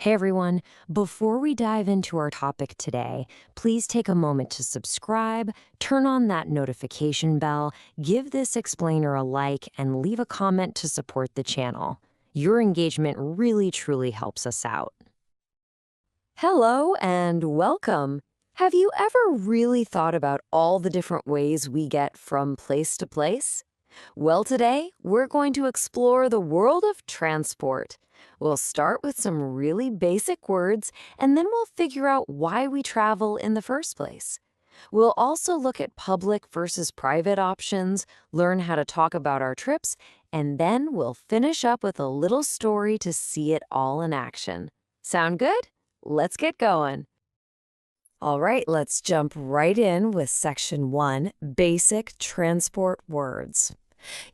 Hey everyone, before we dive into our topic today, please take a moment to subscribe, turn on that notification bell, give this explainer a like, and leave a comment to support the channel. Your engagement really truly helps us out. Hello and welcome. Have you ever really thought about all the different ways we get from place to place? Well, today we're going to explore the world of transport. We'll start with some really basic words, and then we'll figure out why we travel in the first place. We'll also look at public versus private options, learn how to talk about our trips, and then we'll finish up with a little story to see it all in action. Sound good? Let's get going. All right, let's jump right in with Section 1, Basic Transport Words.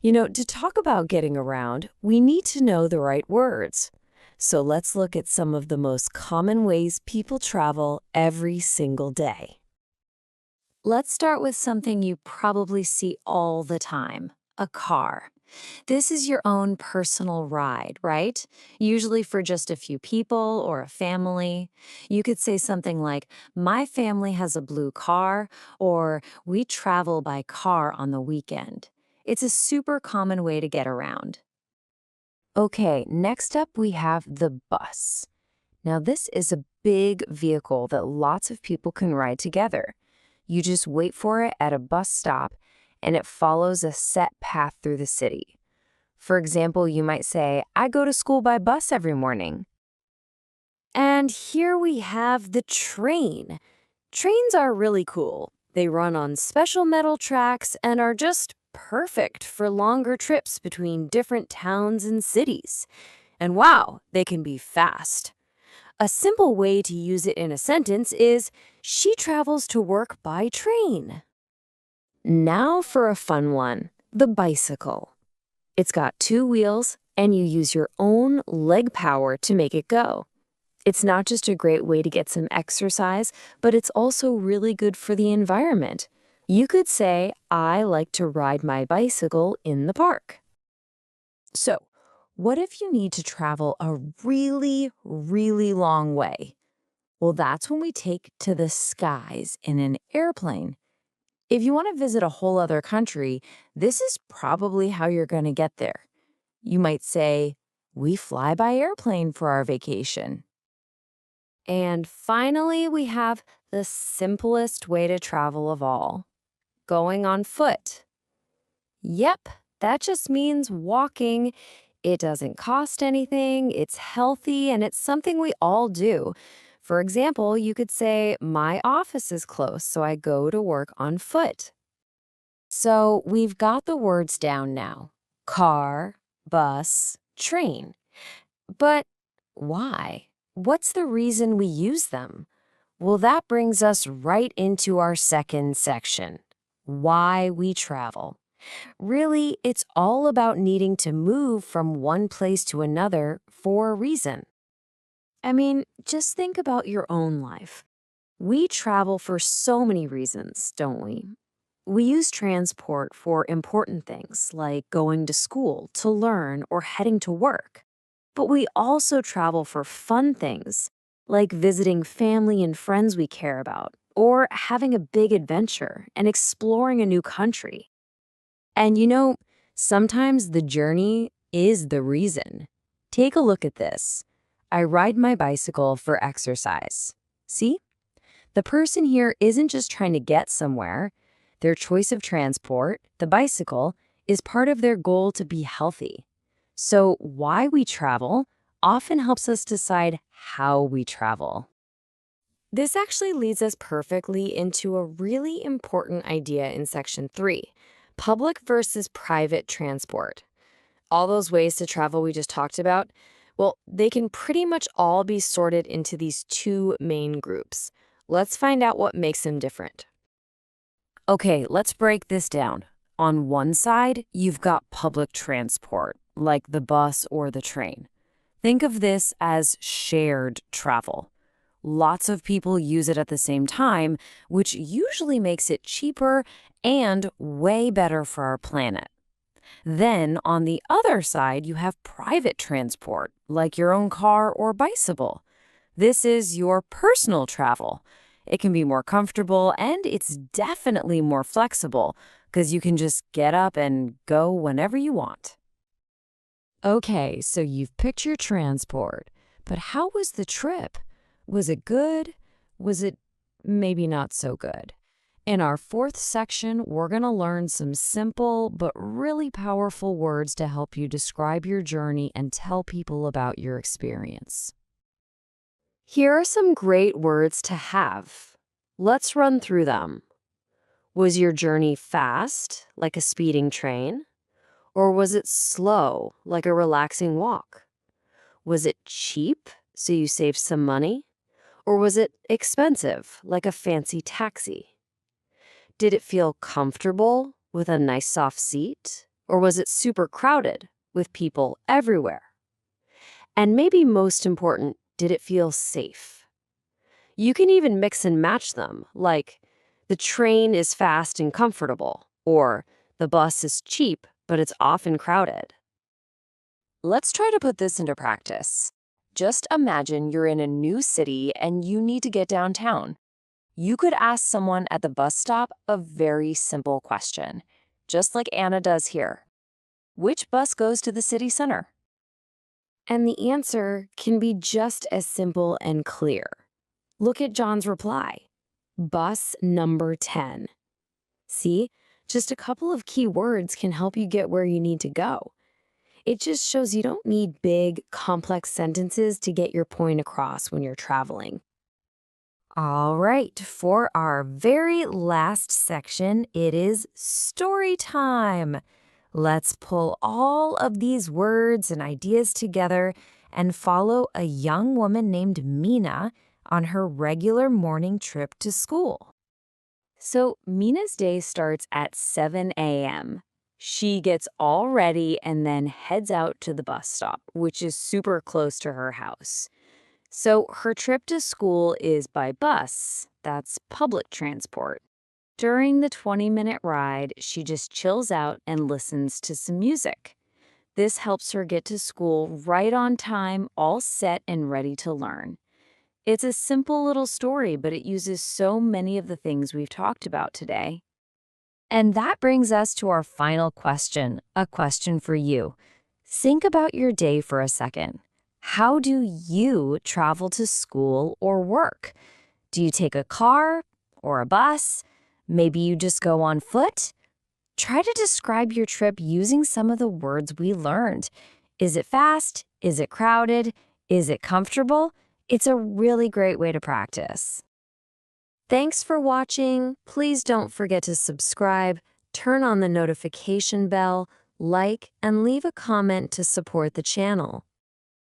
To talk about getting around, we need to know the right words. So let's look at some of the most common ways people travel every single day. Let's start with something you probably see all the time, a car. This is your own personal ride, right? Usually for just a few people or a family. You could say something like, "My family has a blue car," or "We travel by car on the weekend." It's a super common way to get around. Okay, next up we have the bus. Now this is a big vehicle that lots of people can ride together. You just wait for it at a bus stop, and it follows a set path through the city. For example, you might say, "I go to school by bus every morning." And here we have the train. Trains are really cool. They run on special metal tracks and are just perfect for longer trips between different towns and cities. And wow, they can be fast. A simple way to use it in a sentence is, "She travels to work by train." Now for a fun one, the bicycle. It's got two wheels, and you use your own leg power to make it go. It's not just a great way to get some exercise, but it's also really good for the environment. You could say, "I like to ride my bicycle in the park." So, what if you need to travel a really, really long way? Well, that's when we take to the skies in an airplane. If you want to visit a whole other country, this is probably how you're going to get there. You might say, "We fly by airplane for our vacation." And finally, we have the simplest way to travel of all, going on foot. Yep, that just means walking. It doesn't cost anything, it's healthy, and it's something we all do. For example, you could say, "My office is close, so I go to work on foot." So we've got the words down now: car, bus, train. But why? What's the reason we use them? Well, that brings us right into our second section: why we travel. Really, it's all about needing to move from one place to another for a reason. I mean, just think about your own life. We travel for so many reasons, don't we? We use transport for important things like going to school, to learn, or heading to work. But we also travel for fun things, like visiting family and friends we care about, or having a big adventure and exploring a new country. And sometimes the journey is the reason. Take a look at this. I ride my bicycle for exercise. See? The person here isn't just trying to get somewhere. Their choice of transport, the bicycle, is part of their goal to be healthy. So why we travel often helps us decide how we travel. This actually leads us perfectly into a really important idea in Section 3, public versus private transport. All those ways to travel we just talked about, well, they can pretty much all be sorted into these two main groups. Let's find out what makes them different. Okay, let's break this down. On one side, you've got public transport, like the bus or the train. Think of this as shared travel. Lots of people use it at the same time, which usually makes it cheaper and way better for our planet. Then, on the other side, you have private transport, like your own car or bicycle. This is your personal travel. It can be more comfortable and it's definitely more flexible because you can just get up and go whenever you want. Okay, so you've picked your transport, but how was the trip? Was it good? Was it maybe not so good? In our fourth section, we're going to learn some simple but really powerful words to help you describe your journey and tell people about your experience. Here are some great words to have. Let's run through them. Was your journey fast, like a speeding train? Or was it slow, like a relaxing walk? Was it cheap, so you saved some money? Or was it expensive, like a fancy taxi? Did it feel comfortable with a nice soft seat? Or was it super crowded with people everywhere? And maybe most important, did it feel safe? You can even mix and match them, like the train is fast and comfortable, or the bus is cheap, but it's often crowded. Let's try to put this into practice. Just imagine you're in a new city and you need to get downtown. You could ask someone at the bus stop a very simple question, just like Anna does here. Which bus goes to the city center? And the answer can be just as simple and clear. Look at John's reply. Bus number 10. See, just a couple of key words can help you get where you need to go. It just shows you don't need big, complex sentences to get your point across when you're traveling. All right, for our very last section, it is story time. Let's pull all of these words and ideas together and follow a young woman named Mina on her regular morning trip to school. So Mina's day starts at 7 a.m. She gets all ready and then heads out to the bus stop, which is super close to her house. So her trip to school is by bus. That's public transport. During the 20-minute ride, she just chills out and listens to some music. This helps her get to school right on time, all set and ready to learn. It's a simple little story, but it uses so many of the things we've talked about today. And that brings us to our final question, a question for you. Think about your day for a second. How do you travel to school or work? Do you take a car or a bus? Maybe you just go on foot? Try to describe your trip using some of the words we learned. Is it fast? Is it crowded? Is it comfortable? It's a really great way to practice. Thanks for watching. Please don't forget to subscribe, turn on the notification bell, like, and leave a comment to support the channel.